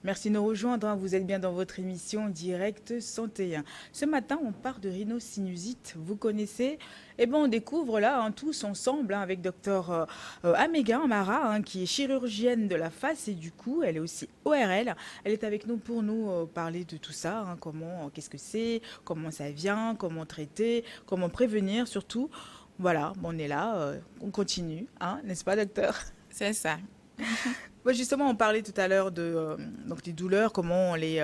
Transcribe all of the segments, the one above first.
Merci de nous rejoindre, hein. Vous êtes bien dans votre émission Direct Santé. Ce matin, on parle de rhinosinusites. Vous connaissez? Eh bien, on découvre là, hein, tous ensemble, hein, avec docteur Améga Amara, hein, qui est chirurgienne de la face et du cou. Elle est aussi ORL. Elle est avec nous pour nous parler de tout ça, hein, comment, qu'est-ce que c'est, comment ça vient, comment traiter, comment prévenir surtout. Voilà, bon, on est là, on continue, hein, n'est-ce pas, docteur? C'est ça. Ouais, justement, on parlait tout à l'heure de donc des douleurs, comment on les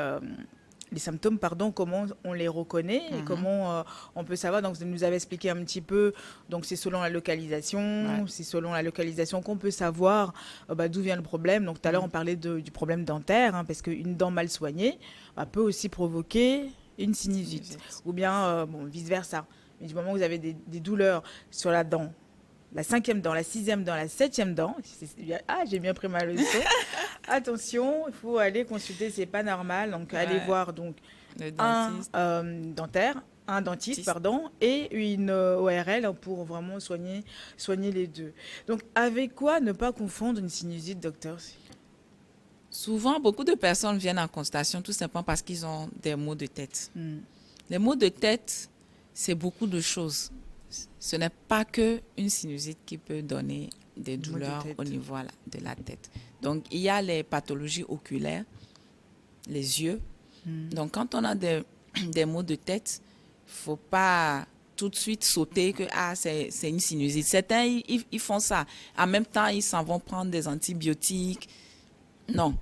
symptômes, pardon, comment on les reconnaît et Mhm. comment on peut savoir. Donc, vous nous avez expliqué un petit peu. Donc, c'est selon la Ouais. localisation, c'est selon la localisation qu'on peut savoir bah, d'où vient le problème. Donc, tout à l'heure, on Mhm. parlait du problème dentaire, hein, parce qu'une dent mal soignée bah, peut aussi provoquer une sinusite, Sinusite. ou bien bon, vice versa. Mais du moment où vous avez des douleurs sur la dent, la cinquième dent, la sixième dent, la septième dent. Ah, j'ai bien pris ma leçon. Attention, il faut aller consulter, c'est pas normal. Donc, allez Ouais. voir donc Le un dentiste. dentaire, un dentiste, Dentiste. pardon, et une ORL pour vraiment soigner les deux. Donc, avec quoi ne pas confondre une sinusite, docteur? Souvent, beaucoup de personnes viennent en consultation tout simplement parce qu'ils ont des maux de tête. Hmm, Les maux de tête, c'est beaucoup de choses. Ce n'est pas que une sinusite qui peut donner des maux de douleurs au tête. niveau de la tête. Donc, il y a les pathologies oculaires, les yeux. Hmm, Donc, quand on a des maux de tête, il ne faut pas tout de suite sauter que c'est une sinusite. Certains, ils font ça. En même temps, ils s'en vont prendre des antibiotiques. Non,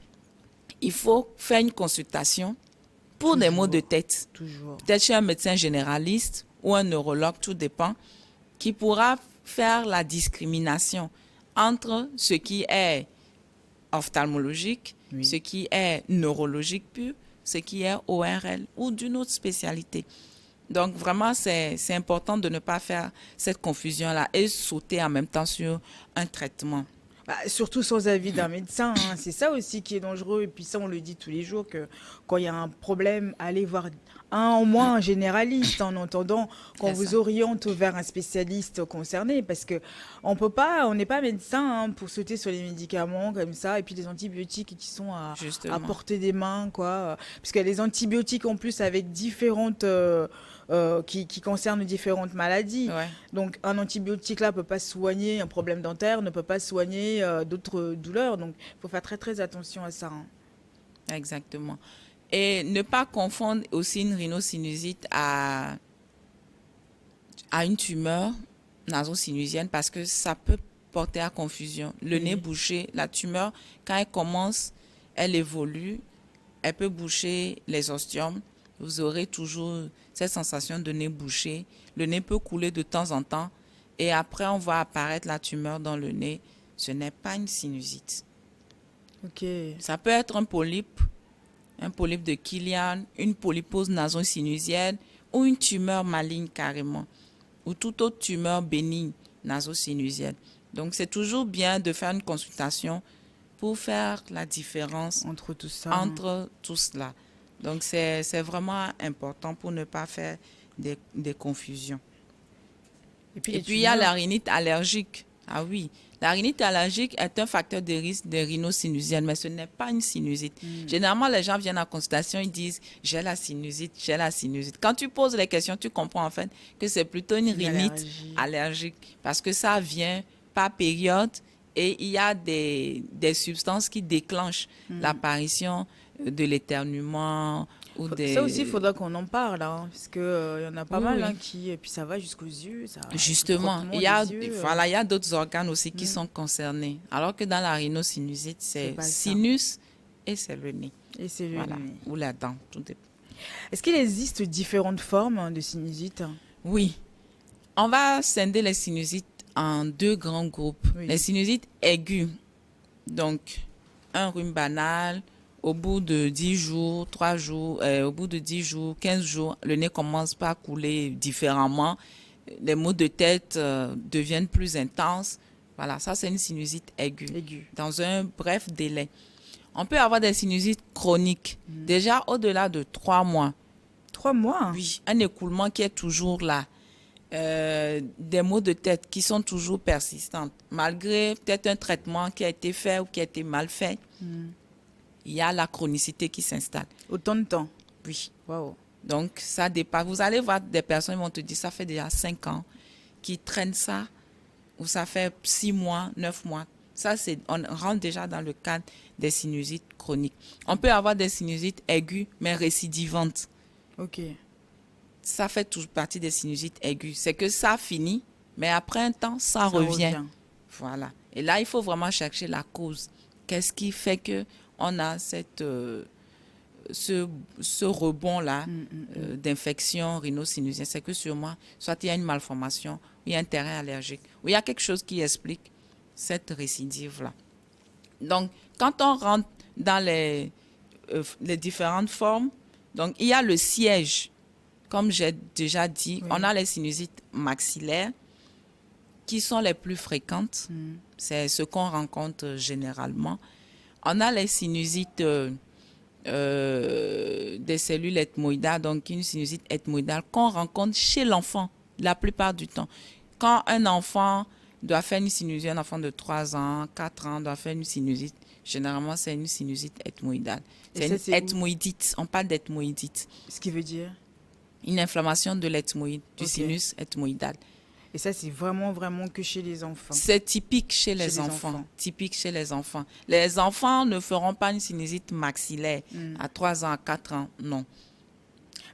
il faut faire une consultation pour des maux de toujours, tête. toujours. Peut-être chez un médecin généraliste ou un neurologue, tout dépend, qui pourra faire la discrimination entre ce qui est ophtalmologique, ce Oui. qui est neurologique pur, ce qui est ORL ou d'une autre spécialité. Donc vraiment, c'est important de ne pas faire cette confusion-là et sauter en même temps sur un traitement. Bah, surtout sans avis d'un médecin, hein. C'est ça aussi qui est dangereux. Et puis ça, on le dit tous les jours que quand il y a un problème, allez voir au moins un généraliste en entendant qu'on C'est vous ça, oriente vers un spécialiste concerné. Parce que on peut pas, on n'est pas médecin hein, pour sauter sur les médicaments comme ça. Et puis les antibiotiques qui sont à justement. portée des mains, quoi. Parce qu'il y a les antibiotiques en plus avec différentes, qui concernent différentes maladies. Ouais, Donc, un antibiotique là peut pas soigner un problème dentaire, ne peut pas soigner d'autres douleurs. Donc, il faut faire très très attention à ça, hein. exactement. Et ne pas confondre aussi une rhinosinusiite à une tumeur naso-sinusienne parce que ça peut porter à confusion. Le nez Oui. bouché, la tumeur, quand elle commence, elle évolue, elle peut boucher les ostiomes. Vous aurez toujours cette sensation de nez bouché. Le nez peut couler de temps en temps et après on voit apparaître la tumeur dans le nez. Ce n'est pas une sinusite. Ok. Ça peut être un polype de Killian, une polypose naso-sinusienne ou une tumeur maligne carrément, ou toute autre tumeur bénigne naso-sinusienne. Donc c'est toujours bien de faire une consultation pour faire la différence Entre tout ça, hein. entre tout cela. Donc c'est vraiment important pour ne pas faire des confusions. Et puis Et les puis il y a la tumeurs. rhinite allergique. Ah oui, la rhinite allergique est un facteur de risque de rhinosinusienne, mais ce n'est pas une sinusite. Hmm, Généralement, les gens viennent en consultation, ils disent j'ai la sinusite, j'ai la sinusite. Quand tu poses les questions, tu comprends en fait que c'est plutôt une une rhinite allergie. allergique parce que ça vient par période et il y a des substances qui déclenchent Hmm. l'apparition de l'éternuement ou Ça aussi, il des... faudra qu'on en parle, hein, parce que y en a pas Oui, mal hein, oui. qui. Et puis ça va jusqu'aux yeux, ça, le Justement, frottement des yeux. voilà, il y a d'autres organes aussi qui Hmm, sont concernés. Alors que dans la rhinosinuite, c'est c'est pas ça. sinus et c'est le nez. Et c'est le Voilà, nez. ou la dent. Est-ce qu'il existe différentes formes hein, de sinusite? Oui, on va scinder les sinusites en deux grands groupes. Les Oui. sinusites aiguës, donc un rhume banal, au bout de 10 jours, 3 jours, au bout de 10 jours, 15 jours, le nez commence pas à couler différemment. Les maux de tête deviennent plus intenses. Voilà, ça c'est une sinusite aiguë, Aigu. dans un bref délai. On peut avoir des sinusites chroniques, Hmm. déjà au-delà de 3 mois. 3 mois? Oui, un écoulement qui est toujours là. Des maux de tête qui sont toujours persistantes, malgré peut-être un traitement qui a été fait ou qui a été mal fait. Hmm. il y a la chronicité qui s'installe. Autant de temps. Oui. Waouh. Donc, ça dépasse. Vous allez voir des personnes qui vont te dire, ça fait déjà 5 ans qui traînent ça, ou ça fait 6 mois, 9 mois. Ça, on rentre déjà dans le cadre des sinusites chroniques. On peut avoir des sinusites aiguës, mais récidivantes. Ok. Ça fait toujours partie des sinusites aiguës. C'est que ça finit, mais après un temps, ça revient. Voilà. Et là, il faut vraiment chercher la cause. Qu'est-ce qui fait que on a ce rebond-là d'infection rhinosinusienne? C'est que sûrement, soit il y a une malformation, ou il y a un terrain allergique, ou il y a quelque chose qui explique cette récidive-là. Donc, quand on rentre dans les différentes formes, donc il y a le siège. Comme j'ai déjà dit, on a les sinusites maxillaires qui sont les plus fréquentes. C'est ce qu'on rencontre généralement. On a les sinusites des cellules ethmoïdales, donc une sinusite ethmoïdale qu'on rencontre chez l'enfant la plupart du temps. Quand un enfant doit faire une sinusite, un enfant de 3 ans, 4 ans doit faire une sinusite, généralement c'est une sinusite ethmoïdale. C'est une ethmoïdite, on parle d'ethmoïdite. Ce qui veut dire une inflammation de l'ethmoïde, du sinus ethmoïdal. Et ça, c'est vraiment que chez les enfants. C'est typique chez les enfants. Typique chez les enfants. Les enfants ne feront pas une sinusite maxillaire à 3 ans, à 4 ans, non.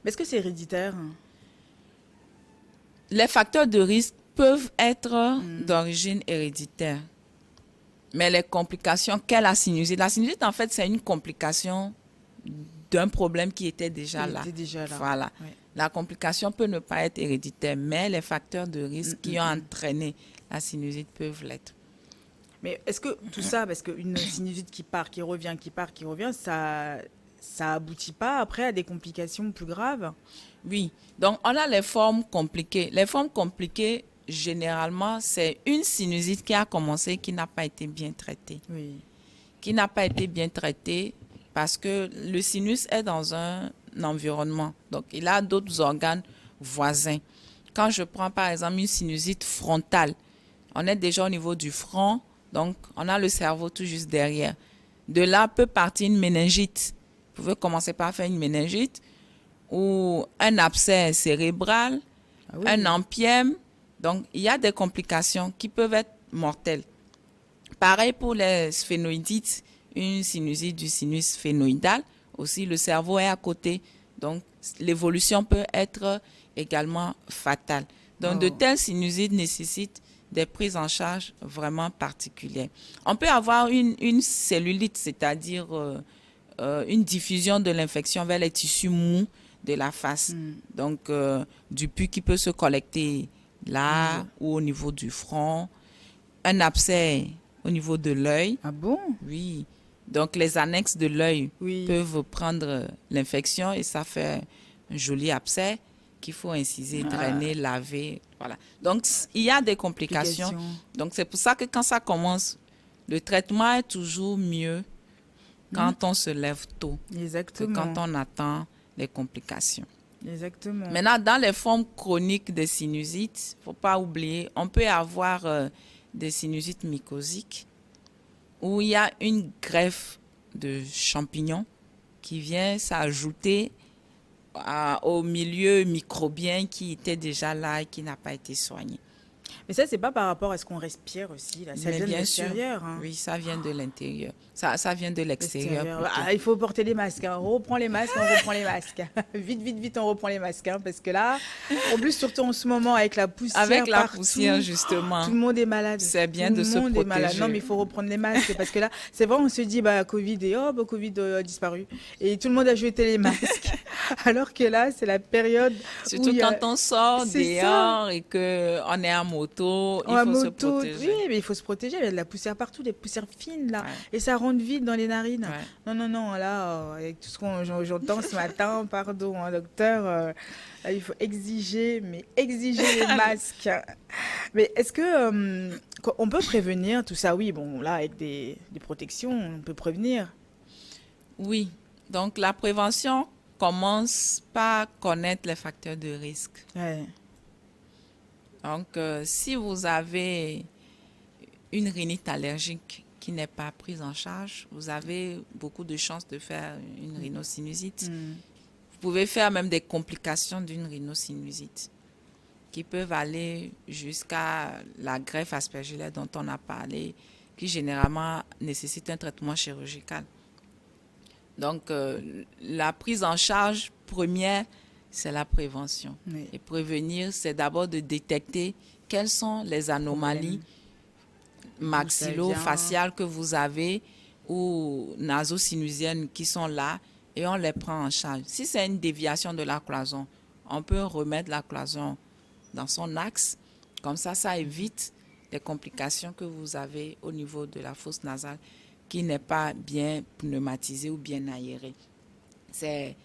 Mais est-ce que c'est héréditaire? Les facteurs de risque peuvent être d'origine héréditaire. Mais les complications qu'est la sinusite en fait, c'est une complication d'un problème qui était déjà là. Voilà. Ouais. La complication peut ne pas être héréditaire, mais les facteurs de risque qui ont entraîné la sinusite peuvent l'être. Mais est-ce que tout ça, parce qu'une sinusite qui part, qui revient, ça aboutit pas après à des complications plus graves? Oui. Donc, on a les formes compliquées. Les formes compliquées, généralement, c'est une sinusite qui a commencé, qui n'a pas été bien traitée. Oui. Qui n'a pas été bien traitée parce que le sinus est dans un environnement. Donc, il a d'autres organes voisins. Quand je prends, par exemple, une sinusite frontale, on est déjà au niveau du front, donc on a le cerveau tout juste derrière. De là peut partir une méningite. Vous pouvez commencer par faire une méningite ou un abcès cérébral, un empième. Donc, il y a des complications qui peuvent être mortelles. Pareil pour les sphénoïdites, une sinusite du sinus sphénoïdal. Aussi, le cerveau est à côté. Donc, l'évolution peut être également fatale. Donc, de telles sinusites nécessitent des prises en charge vraiment particulières. On peut avoir une cellulite, c'est-à-dire une diffusion de l'infection vers les tissus mous de la face. Donc, du pus qui peut se collecter là ou au niveau du front. Un abcès au niveau de l'œil. Ah bon? Oui. Donc, les annexes de l'œil peuvent prendre l'infection et ça fait un joli abcès qu'il faut inciser, drainer, laver. Voilà. Donc, il y a des complications. Donc, c'est pour ça que quand ça commence, le traitement est toujours mieux quand on se lève tôt. Exactement. Que quand on attend les complications. Exactement. Maintenant, dans les formes chroniques des sinusites, il ne faut pas oublier, on peut avoir des sinusites mycosiques où il y a une greffe de champignons qui vient s'ajouter au milieu microbien qui était déjà là et qui n'a pas été soigné. Mais ça, c'est pas par rapport à ce qu'on respire aussi, là. Ça vient de l'extérieur. Hein. Oui, ça vient de l'intérieur. Ça vient de l'extérieur. Il faut porter les masques. Hein. On reprend les masques, Vite, on reprend les masques. Hein, parce que là, en plus, surtout en ce moment, avec la poussière avec la partout, poussière, justement. Tout le monde est malade. C'est bien de se protéger. Tout le monde est malade. Non, mais il faut reprendre les masques. Parce que là, c'est vrai, on se dit, Covid, et Covid a disparu. Et tout le monde a jeté les masques. Alors que là, c'est la période surtout quand on sort dehors et qu'on est en moto, il faut se protéger. Oui, mais il faut se protéger. Il y a de la poussière partout, des poussières fines, là. Ouais. Et ça rentre vite dans les narines. Ouais. Non, là, avec tout ce que j'entends ce matin, pardon, hein, docteur, là, il faut exiger les masques. Mais est-ce que on peut prévenir tout ça? Oui, bon, là, avec des protections, on peut prévenir. Oui, donc la prévention commence par connaître les facteurs de risque. Ouais. Donc, si vous avez une rhinite allergique qui n'est pas prise en charge, vous avez beaucoup de chances de faire une rhinosinusite. Vous pouvez faire même des complications d'une rhinosinusite qui peuvent aller jusqu'à la greffe aspergillaire dont on a parlé, qui généralement nécessite un traitement chirurgical. Donc, la prise en charge première, c'est la prévention. Oui. Et prévenir, c'est d'abord de détecter quelles sont les anomalies maxillo-faciales que vous avez ou nasosinusiennes qui sont là et on les prend en charge. Si c'est une déviation de la cloison, on peut remettre la cloison dans son axe. Comme ça évite les complications que vous avez au niveau de la fosse nasale qui n'est pas bien pneumatisée ou bien aérée. C'est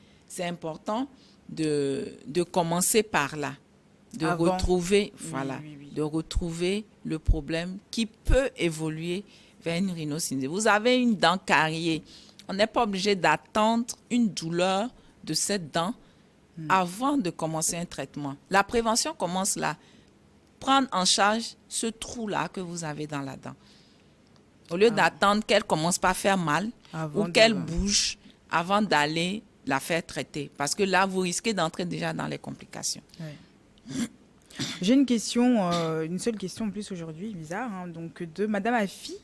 important de commencer par là, de retrouver, de retrouver le problème qui peut évoluer vers une rhinosinusite. Vous avez une dent cariée, on n'est pas obligé d'attendre une douleur de cette dent avant de commencer un traitement. La prévention commence là. Prendre en charge ce trou-là que vous avez dans la dent. Au lieu d'attendre qu'elle commence par faire mal ou qu'elle bouge avant d'aller la faire traiter. Parce que là, vous risquez d'entrer déjà dans les complications. Ouais. J'ai une question, une seule question en plus aujourd'hui, bizarre, hein, donc de Madame Afi,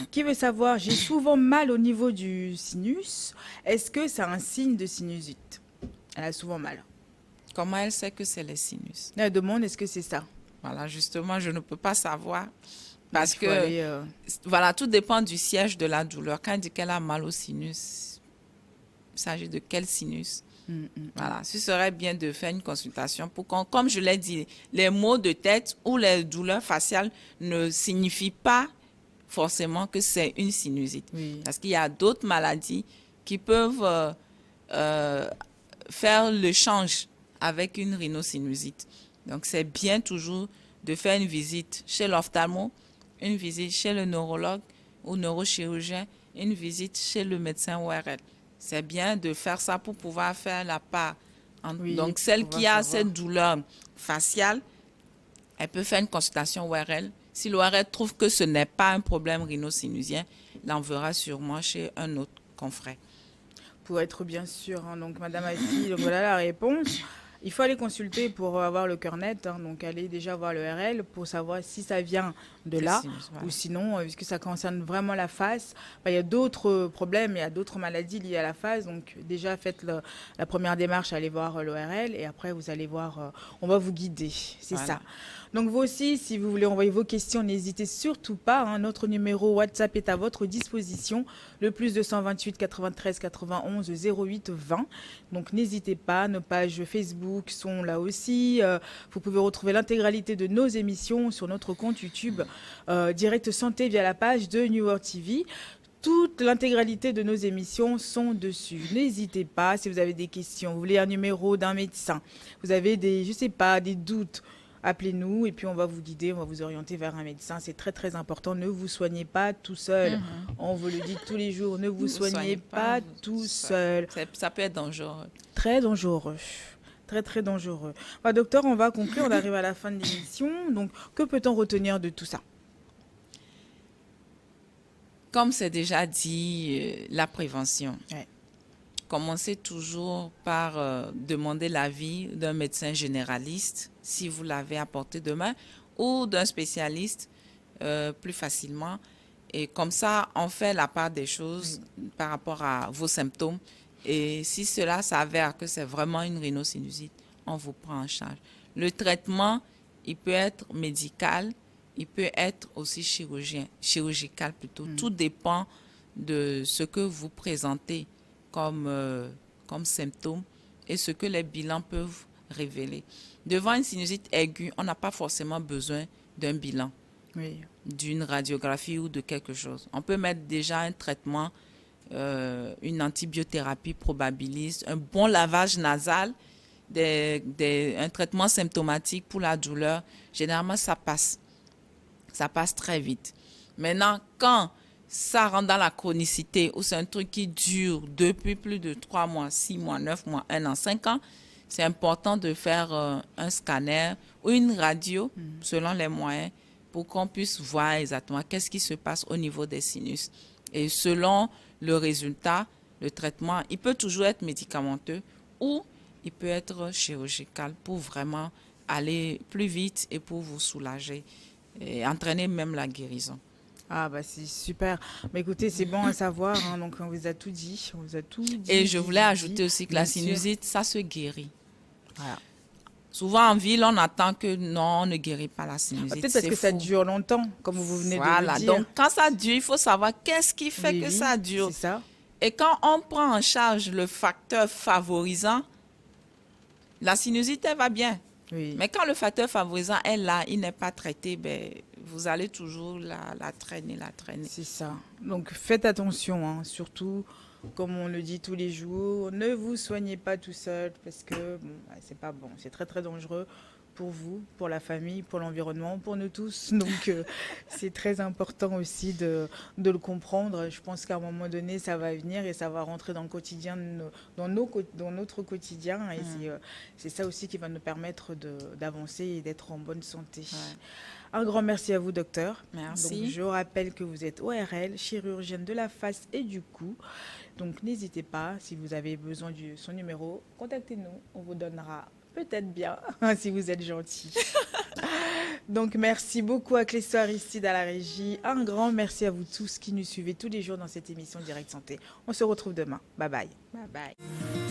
qui veut savoir, j'ai souvent mal au niveau du sinus, est-ce que c'est un signe de sinusite? Elle a souvent mal. Comment elle sait que c'est les sinus? Elle demande, est-ce que c'est ça? Voilà, justement, je ne peux pas savoir. Parce que, aller, voilà, tout dépend du siège de la douleur. Quand elle dit qu'elle a mal au sinus, il s'agit de quel sinus? Voilà, ce serait bien de faire une consultation pour qu'on, comme je l'ai dit, les maux de tête ou les douleurs faciales ne signifient pas forcément que c'est une sinusite. Oui. Parce qu'il y a d'autres maladies qui peuvent faire le change avec une rhinosinusite. Donc, c'est bien toujours de faire une visite chez l'ophtalmo, une visite chez le neurologue ou neurochirurgien, une visite chez le médecin ORL. C'est bien de faire ça pour pouvoir faire la part. Donc, celle qui a cette douleur faciale, elle peut faire une consultation ORL. Si l'ORL trouve que ce n'est pas un problème rhinosinusien, il l'enverra sûrement chez un autre confrère. Pour être bien sûr, hein, donc Madame Afi, donc voilà la réponse. Il faut aller consulter pour avoir le cœur net, hein, donc aller déjà voir le RL pour savoir si ça vient de là ou sinon, puisque ça concerne vraiment la face. Il y a d'autres problèmes, il y a d'autres maladies liées à la face, donc déjà faites la première démarche, allez voir l'ORL et après vous allez voir, on va vous guider, c'est ça. Donc vous aussi, si vous voulez envoyer vos questions, n'hésitez surtout pas, hein, notre numéro WhatsApp est à votre disposition, le plus 228 93 91 08 20. Donc n'hésitez pas, nos pages Facebook sont là aussi. Vous pouvez retrouver l'intégralité de nos émissions sur notre compte YouTube Direct Santé via la page de New World TV. Toute l'intégralité de nos émissions sont dessus. N'hésitez pas, si vous avez des questions, vous voulez un numéro d'un médecin, vous avez des doutes, appelez-nous et puis on va vous guider, on va vous orienter vers un médecin. C'est très très important. Ne vous soignez pas tout seul. On vous le dit tous les jours. Ne vous soignez pas tout seul. Ça peut être dangereux. Très dangereux. Très très dangereux. Docteur, on va conclure. On arrive à la fin de l'émission. Donc, que peut-on retenir de tout ça? Comme c'est déjà dit, la prévention. Ouais. Commencez toujours par demander l'avis d'un médecin généraliste, si vous l'avez à portée de main, ou d'un spécialiste plus facilement. Et comme ça, on fait la part des choses par rapport à vos symptômes. Et si cela s'avère que c'est vraiment une rhinosinusite, on vous prend en charge. Le traitement, il peut être médical, il peut être aussi chirurgical plutôt. Tout dépend de ce que vous présentez comme symptômes et ce que les bilans peuvent révéler. Devant une sinusite aiguë, on n'a pas forcément besoin d'un bilan, d'une radiographie ou de quelque chose. On peut mettre déjà un traitement, une antibiothérapie probabiliste, un bon lavage nasal, un traitement symptomatique pour la douleur. Généralement, ça passe. Ça passe très vite. Maintenant, quand ça rentre dans la chronicité, ou c'est un truc qui dure depuis plus de 3 mois, 6 mois, 9 mois, 1 an, 5 ans, c'est important de faire un scanner ou une radio, selon les moyens, pour qu'on puisse voir exactement qu'est-ce qui se passe au niveau des sinus. Et selon le résultat, le traitement, il peut toujours être médicamenteux ou il peut être chirurgical pour vraiment aller plus vite et pour vous soulager et entraîner même la guérison. Ah bah c'est super. Mais écoutez, c'est bon à savoir, hein, donc on vous a tout dit, on vous a tout Et dit, je dit, voulais dit, ajouter dit. aussi que Bien la sûr. sinusite, ça se guérit. Voilà. Souvent en ville, on attend que non, on ne guérit pas la Ah, sinusite. peut-être parce C'est que ça faux. dure longtemps, comme vous venez de le Voilà. dire. Donc, quand ça dure, il faut savoir qu'est-ce qui fait Oui, que oui, ça c'est dure. ça. Et quand on prend en charge le facteur favorisant, la sinusite, elle va bien. Oui. Mais quand le facteur favorisant est là, il n'est pas traité, ben, vous allez toujours la traîner, la traîner. C'est ça. Donc faites attention, hein, surtout, comme on le dit tous les jours, ne vous soignez pas tout seul parce que bon, bah, c'est pas bon, c'est très très dangereux pour vous, pour la famille, pour l'environnement, pour nous tous. Donc c'est très important aussi de le comprendre. Je pense qu'à un moment donné, ça va venir et ça va rentrer dans le quotidien, dans notre quotidien. Et c'est ça aussi qui va nous permettre d'avancer et d'être en bonne santé. Ouais. Un grand merci à vous, docteur. Merci. Donc, je rappelle que vous êtes ORL, chirurgienne de la face et du cou. Donc, n'hésitez pas, si vous avez besoin de son numéro, contactez-nous. On vous donnera peut-être bien, si vous êtes gentil. Donc, merci beaucoup à Clésso Aristide à la régie. Un grand merci à vous tous qui nous suivez tous les jours dans cette émission Direct Santé. On se retrouve demain. Bye bye. Bye bye.